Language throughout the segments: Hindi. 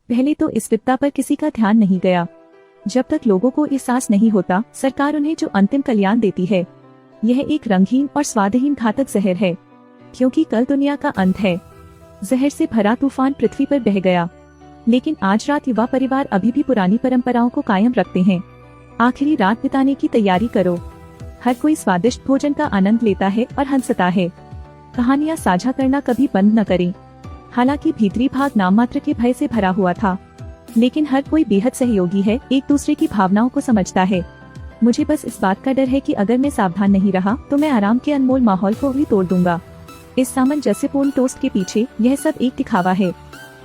पहले तो इस विपदा पर किसी का ध्यान नहीं गया। जब तक लोगों को एहसास नहीं होता, सरकार उन्हें जो अंतिम कल्याण देती है, यह एक रंगहीन और स्वादहीन घातक जहर है, क्योंकि कल दुनिया का अंत है। जहर से भरा तूफान पृथ्वी पर बह गया, लेकिन आज रात युवा परिवार अभी भी पुरानी परंपराओं को कायम रखते हैं। आखिरी रात बिताने की तैयारी करो। हर कोई स्वादिष्ट भोजन का आनंद लेता है और हंसता है। कहानियां साझा करना कभी बंद न करें। हालांकि भीतरी भाग नाममात्र के भय से भरा हुआ था, लेकिन हर कोई बेहद सहयोगी है, एक दूसरे की भावनाओं को समझता है। मुझे बस इस बात का डर है कि अगर मैं सावधान नहीं रहा तो मैं आराम के अनमोल माहौल को भी तोड़ दूंगा। इस सामंजस्यपूर्ण टोस्ट के पीछे यह सब एक दिखावा है।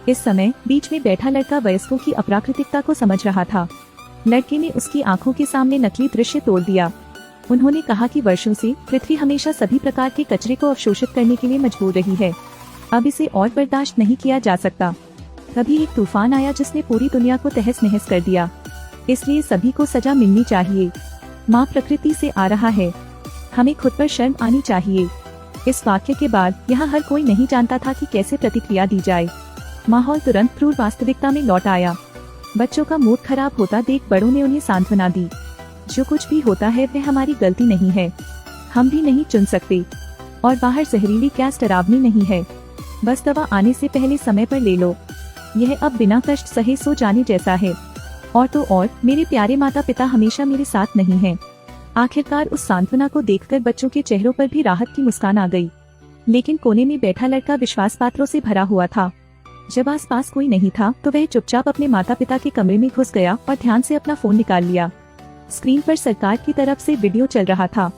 इस समय बीच में बैठा लड़का वयस्कों की अप्राकृतिकता को समझ रहा था। लड़के ने उसकी आंखों के सामने नकली दृश्य तोड़ दिया। उन्होंने कहा कि वर्षों से पृथ्वी हमेशा सभी प्रकार के कचरे को अवशोषित करने के लिए मजबूर रही है। अब इसे और बर्दाश्त नहीं किया जा सकता। तभी एक तूफान आया जिसने पूरी दुनिया को तहस नहस कर दिया। इसलिए सभी को सजा मिलनी चाहिए। माँ प्रकृति से आ रहा है, हमें खुद पर शर्म आनी चाहिए। इस वाक्य के बाद यहाँ हर कोई नहीं जानता था कि कैसे प्रतिक्रिया दी जाए। माहौल तुरंत क्रूर वास्तविकता में लौट आया। बच्चों का मूड खराब होता देख बड़ों ने उन्हें सांत्वना दी। जो कुछ भी होता है वह हमारी गलती नहीं है, हम भी नहीं चुन सकते। और बाहर जहरीली गैस डरावनी नहीं है, बस दवा आने से पहले समय पर ले लो। यह अब बिना कष्ट सहे सो जाने जैसा है। और तो और मेरे प्यारे माता पिता हमेशा मेरे साथ नहीं हैं। आखिरकार उस सांत्वना को देखकर बच्चों के चेहरों पर भी राहत की मुस्कान आ गई। लेकिन कोने में बैठा लड़का विश्वास पात्रों से भरा हुआ था। जब आसपास कोई नहीं था तो वह चुपचाप अपने माता पिता के कमरे में घुस गया और ध्यान से अपना फोन निकाल लिया। स्क्रीन पर सरकार की तरफ से वीडियो चल रहा था।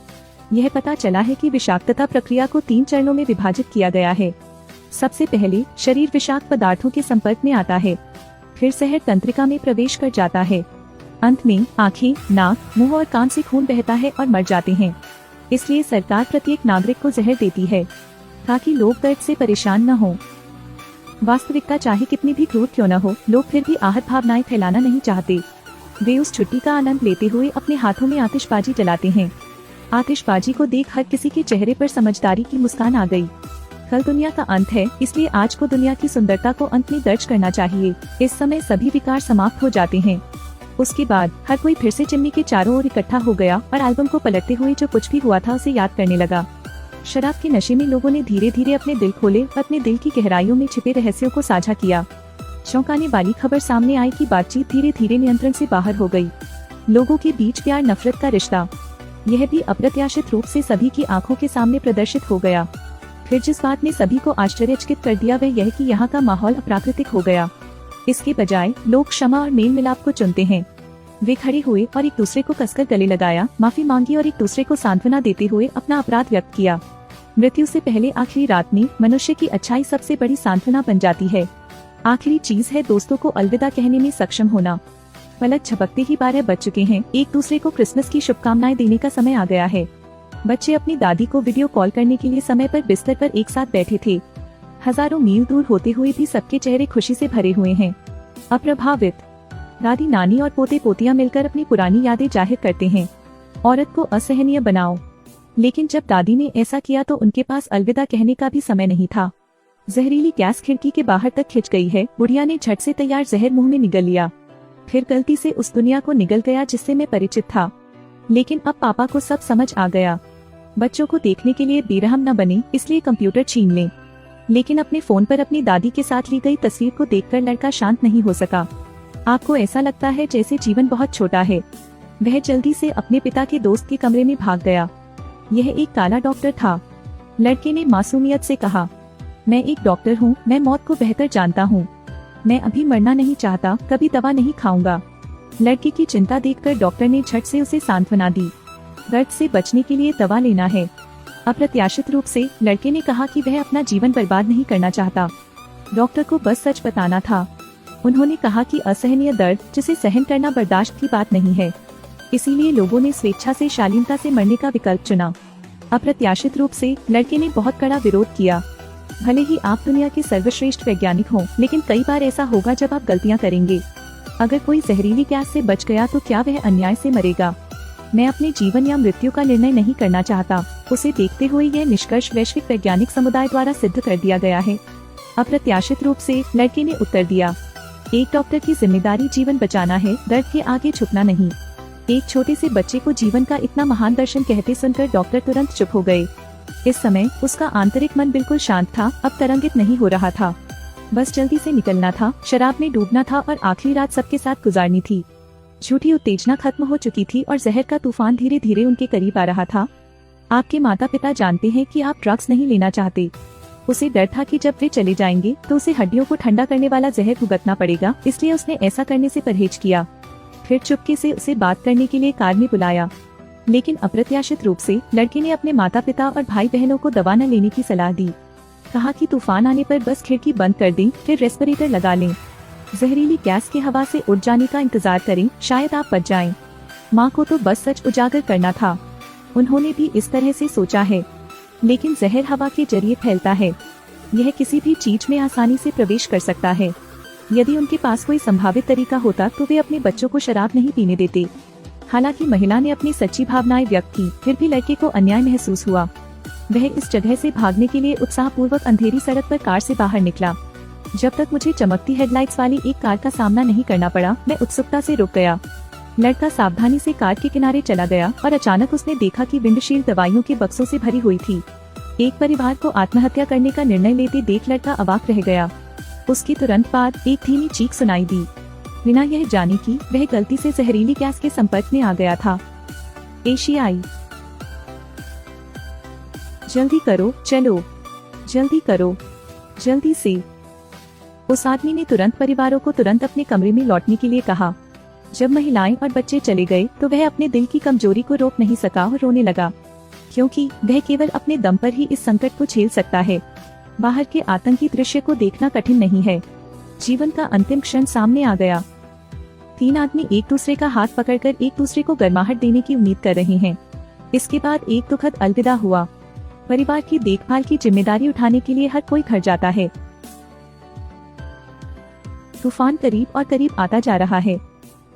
यह पता चला है कि विषाक्तता प्रक्रिया को 3 चरणों में विभाजित किया गया है। सबसे पहले शरीर विषाक्त पदार्थों के संपर्क में आता है, फिर शहर तंत्रिका में प्रवेश कर जाता है। अंत में आँखें, नाक, मुंह और कान से खून बहता है और मर जाते हैं। इसलिए सरकार प्रत्येक नागरिक को जहर देती है ताकि लोग दर्द से परेशान न हो। वास्तविकता चाहे कितनी भी क्रूर क्यों न हो, लोग फिर भी आहत भावनाएं फैलाना नहीं चाहते। वे उस छुट्टी का आनंद लेते हुए अपने हाथों में आतिशबाजी जलाते हैं। आतिशबाजी को देख हर किसी के चेहरे पर समझदारी की मुस्कान आ गई। कल दुनिया का अंत है, इसलिए आज को दुनिया की सुंदरता को अंत में दर्ज करना चाहिए। इस समय सभी विकार समाप्त हो जाते हैं। उसके बाद हर कोई फिर से चिमनी के चारों ओर इकट्ठा हो गया और एल्बम को पलटते हुए जो कुछ भी हुआ था उसे याद करने लगा। शराब के नशे में लोगों ने धीरे धीरे अपने दिल खोले और अपने दिल की गहराइयों में छिपे रहस्यों को साझा किया। चौंकाने वाली खबर सामने आई कि बातचीत धीरे धीरे नियंत्रण से बाहर हो गई। लोगों के बीच प्यार नफरत का रिश्ता, यह भी अप्रत्याशित रूप से सभी की आंखों के सामने प्रदर्शित हो गया। फिर जिस बात ने सभी को आश्चर्यचकित कर दिया वह यह कि यहाँ का माहौल अप्राकृतिक हो गया। इसके बजाय लोग क्षमा और मेल मिलाप को चुनते हैं। वे खड़े हुए और एक दूसरे को कसकर गले लगाया, माफी मांगी और एक दूसरे को सांत्वना देते हुए अपना अपराध व्यक्त किया। मृत्यु से पहले आखिरी रात में मनुष्य की अच्छाई सबसे बड़ी सांत्वना बन जाती है। आखिरी चीज है दोस्तों को अलविदा कहने में सक्षम होना। पलक झपकते ही 12 बज चुके हैं। एक दूसरे को क्रिसमस की शुभकामनाएं देने का समय आ गया है। बच्चे अपनी दादी को वीडियो कॉल करने के लिए समय पर बिस्तर पर एक साथ बैठे थे। हजारों मील दूर होते हुए भी सबके चेहरे खुशी से भरे हुए हैं। अप्रभावित दादी नानी और पोते पोतियां मिलकर अपनी पुरानी यादें जाहिर करते हैं। औरत को असहनीय बनाओ। लेकिन जब दादी ने ऐसा किया तो उनके पास अलविदा कहने का भी समय नहीं था। जहरीली गैस खिड़की के बाहर तक खिंच गई है। बुढ़िया ने झट से तैयार जहर मुंह में निगल लिया, फिर गलती से उस दुनिया को निगल गया जिससे मैं परिचित था। लेकिन अब पापा को सब समझ आ गया। बच्चों को देखने के लिए बेरहम न बने, इसलिए कंप्यूटर छीन लें। लेकिन अपने फोन पर अपनी दादी के साथ ली गई तस्वीर को देखकर लड़का शांत नहीं हो सका। आपको ऐसा लगता है जैसे जीवन बहुत छोटा है। वह जल्दी से अपने पिता के दोस्त के कमरे में भाग गया। यह एक काला डॉक्टर था। लड़के ने मासूमियत से कहा, मैं एक डॉक्टर हूँ, मैं मौत को बेहतर जानता हूँ। मैं अभी मरना नहीं चाहता, कभी दवा नहीं खाऊंगा। लड़के की चिंता देखकर डॉक्टर ने झट से उसे सांत्वना दी। दर्द से बचने के लिए दवा लेना है। अप्रत्याशित रूप से लड़के ने कहा कि वह अपना जीवन बर्बाद नहीं करना चाहता। डॉक्टर को बस सच बताना था। उन्होंने कहा कि असहनीय दर्द जिसे सहन करना बर्दाश्त की बात नहीं है, इसीलिए लोगों ने स्वेच्छा से शालीनता से मरने का विकल्प चुना। अप्रत्याशित रूप से लड़के ने बहुत कड़ा विरोध किया। भले ही आप दुनिया के सर्वश्रेष्ठ वैज्ञानिक हों, लेकिन कई बार ऐसा होगा जब आप गलतियां करेंगे। अगर कोई जहरीली गैस से बच गया तो क्या वह अन्याय से मरेगा? मैं अपने जीवन या मृत्यु का निर्णय नहीं करना चाहता। उसे देखते हुए यह निष्कर्ष वैश्विक वैज्ञानिक समुदाय द्वारा सिद्ध कर दिया गया है। अप्रत्याशित रूप से लड़के ने उत्तर दिया, एक डॉक्टर की जिम्मेदारी जीवन बचाना है, दर्द के आगे झुकना नहीं। एक छोटे से बच्चे को जीवन का इतना महान दर्शन कहते सुनकर डॉक्टर तुरंत चुप हो गए। इस समय उसका आंतरिक मन बिल्कुल शांत था, अब तरंगित नहीं हो रहा था। बस जल्दी से निकलना था, शराब में डूबना था और आखिरी रात सबके साथ गुजारनी थी। झूठी उत्तेजना खत्म हो चुकी थी और जहर का तूफान धीरे धीरे उनके करीब आ रहा था। आपके माता पिता जानते हैं कि आप ड्रग्स नहीं लेना चाहते। उसे डर था कि जब वे चले जाएंगे तो उसे हड्डियों को ठंडा करने वाला जहर भुगतना पड़ेगा, इसलिए उसने ऐसा करने से परहेज किया। फिर चुपके से उसे बात करने के लिए कार में बुलाया, लेकिन अप्रत्याशित रूप से लड़के ने अपने माता पिता और भाई बहनों को दवा न लेने की सलाह दी। कहा कि तूफान आने पर बस खिड़की बंद कर दें, फिर रेस्पिरेटर लगा लें। जहरीली गैस के हवा से उड़ जाने का इंतजार करें, शायद आप बच जाएं। माँ को तो बस सच उजागर करना था। उन्होंने भी इस तरह से सोचा है, लेकिन जहर हवा के जरिए फैलता है। यह किसी भी चीज में आसानी से प्रवेश कर सकता है। यदि उनके पास कोई संभावित तरीका होता तो वे अपने बच्चों को शराब नहीं पीने देते। हालांकि महिला ने अपनी सच्ची भावनाएं व्यक्त की, फिर भी लड़के को अन्याय महसूस हुआ। वह इस जगह से भागने के लिए उत्साहपूर्वक अंधेरी सड़क पर कार से बाहर निकला। जब तक मुझे चमकती हेडलाइट्स वाली एक कार का सामना नहीं करना पड़ा, मैं उत्सुकता से रुक गया। लड़का सावधानी से कार के किनारे चला गया और अचानक उसने देखा कि विंडशील्ड दवाइयों के बक्सों से भरी हुई थी। एक परिवार को आत्महत्या करने का निर्णय लेते देख लड़का अवाक रह गया। उसकी तुरंत बाद एक धीमी चीख सुनाई दी। बिना यह जाने कि वह गलती से जहरीली गैस के संपर्क में आ गया था। एशियाई, जल्दी करो, चलो, जल्दी करो, जल्दी से। उस आदमी ने तुरंत परिवारों को तुरंत अपने कमरे में लौटने के लिए कहा। जब महिलाएं और बच्चे चले गए तो वह अपने दिल की कमजोरी को रोक नहीं सका और रोने लगा, क्योंकि वह केवल अपने दम पर ही इस संकट को झेल सकता है। बाहर के आतंकी दृश्य को देखना कठिन नहीं है। जीवन का अंतिम क्षण सामने आ गया। 3 आदमी एक दूसरे का हाथ पकड़कर एक दूसरे को गर्माहट देने की उम्मीद कर रहे हैं। इसके बाद एक दुखद अलविदा हुआ। परिवार की देखभाल की जिम्मेदारी उठाने के लिए हर कोई घर जाता है। तूफान करीब और करीब आता जा रहा है।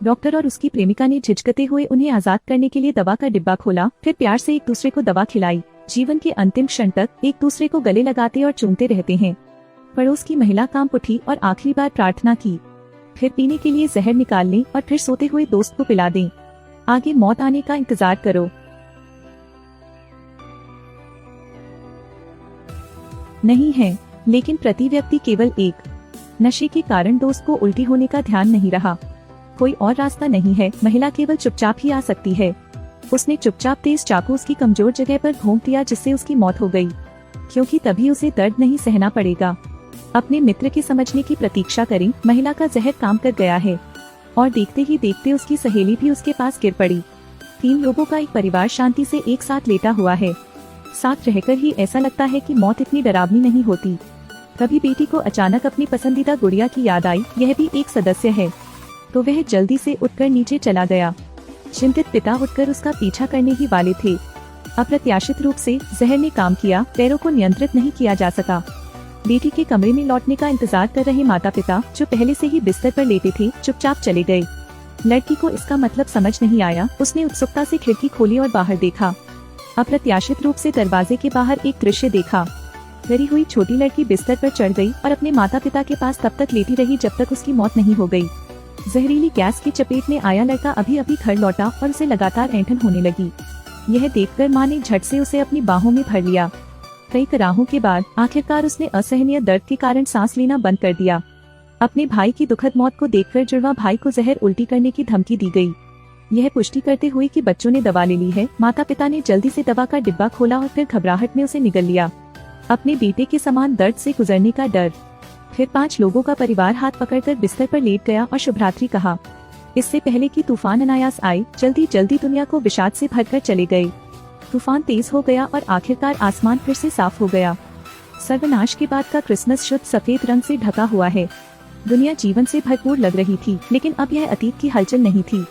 डॉक्टर और उसकी प्रेमिका ने झिझकते हुए उन्हें आजाद करने के लिए दवा का डिब्बा खोला, फिर प्यार से एक दूसरे को दवा खिलाई। जीवन के अंतिम क्षण तक एक दूसरे को गले लगाते और चूमते रहते हैं। पड़ोस की महिला कांप उठी और आखिरी बार प्रार्थना की, फिर पीने के लिए जहर निकाल लें और फिर सोते हुए दोस्त को पिला दें। आगे मौत आने का इंतजार करो। नहीं है, लेकिन प्रति व्यक्ति केवल एक। नशे के कारण दोस्त को उल्टी होने का ध्यान नहीं रहा। कोई और रास्ता नहीं है, महिला केवल चुपचाप ही आ सकती है। उसने चुपचाप तेज चाकू उसकी कमजोर जगह पर घोंप दिया, जिससे उसकी मौत हो गई, क्योंकि तभी उसे दर्द नहीं सहना पड़ेगा। अपने मित्र के समझने की प्रतीक्षा करें। महिला का जहर काम कर गया है और देखते ही देखते उसकी सहेली भी उसके पास गिर पड़ी। 3 लोगों का एक परिवार शांति से एक साथ लेटा हुआ है। साथ रहकर ही ऐसा लगता है कि मौत इतनी डरावनी नहीं होती। तभी बेटी को अचानक अपनी पसंदीदा गुड़िया की याद आई। यह भी एक सदस्य है, तो वह जल्दी से उठकर नीचे चला गया। चिंतित पिता उठकर उसका पीछा करने ही वाले थे। अप्रत्याशित रूप से जहर ने काम किया, पैरों को नियंत्रित नहीं किया जा सका। बेटी के कमरे में लौटने का इंतजार कर रहे माता पिता, जो पहले से ही बिस्तर पर लेटे थे, चुपचाप चले गए। लड़की को इसका मतलब समझ नहीं आया। उसने उत्सुकता से खिड़की खोली और बाहर देखा। अप्रत्याशित रूप से दरवाजे के बाहर एक दृश्य देखा। डरी हुई छोटी लड़की बिस्तर पर चढ़ गई और अपने माता पिता के पास तब तक लेटी रही जब तक उसकी मौत नहीं हो गई। जहरीली गैस की चपेट में आया लड़का अभी अभी घर लौटा और उसे लगातार ऐंठन होने लगी। यह देखकर माँ ने झट से उसे अपनी बाहों में भर लिया। कई कराहों के बाद आखिरकार उसने असहनीय दर्द के कारण सांस लेना बंद कर दिया। अपने भाई की दुखद मौत को देखकर जुड़वा भाई को जहर उल्टी करने की धमकी दी गई। यह पुष्टि करते हुए कि बच्चों ने दवा ले ली है, माता पिता ने जल्दी से दवा का डिब्बा खोला और फिर घबराहट में उसे निगल लिया। अपने बेटे के समान दर्द से गुजरने का डर। फिर 5 लोगों का परिवार हाथ पकड़कर बिस्तर पर लेट गया और शुभरात्रि कहा। इससे पहले कि तूफान अनायास आए, जल्दी जल्दी दुनिया को विषाद से भरकर चले गए। तूफान तेज हो गया और आखिरकार आसमान फिर से साफ हो गया। सर्वनाश के बाद का क्रिसमस शुद्ध सफेद रंग से ढका हुआ है। दुनिया जीवन से भरपूर लग रही थी, लेकिन अब यह अतीत की हलचल नहीं थी।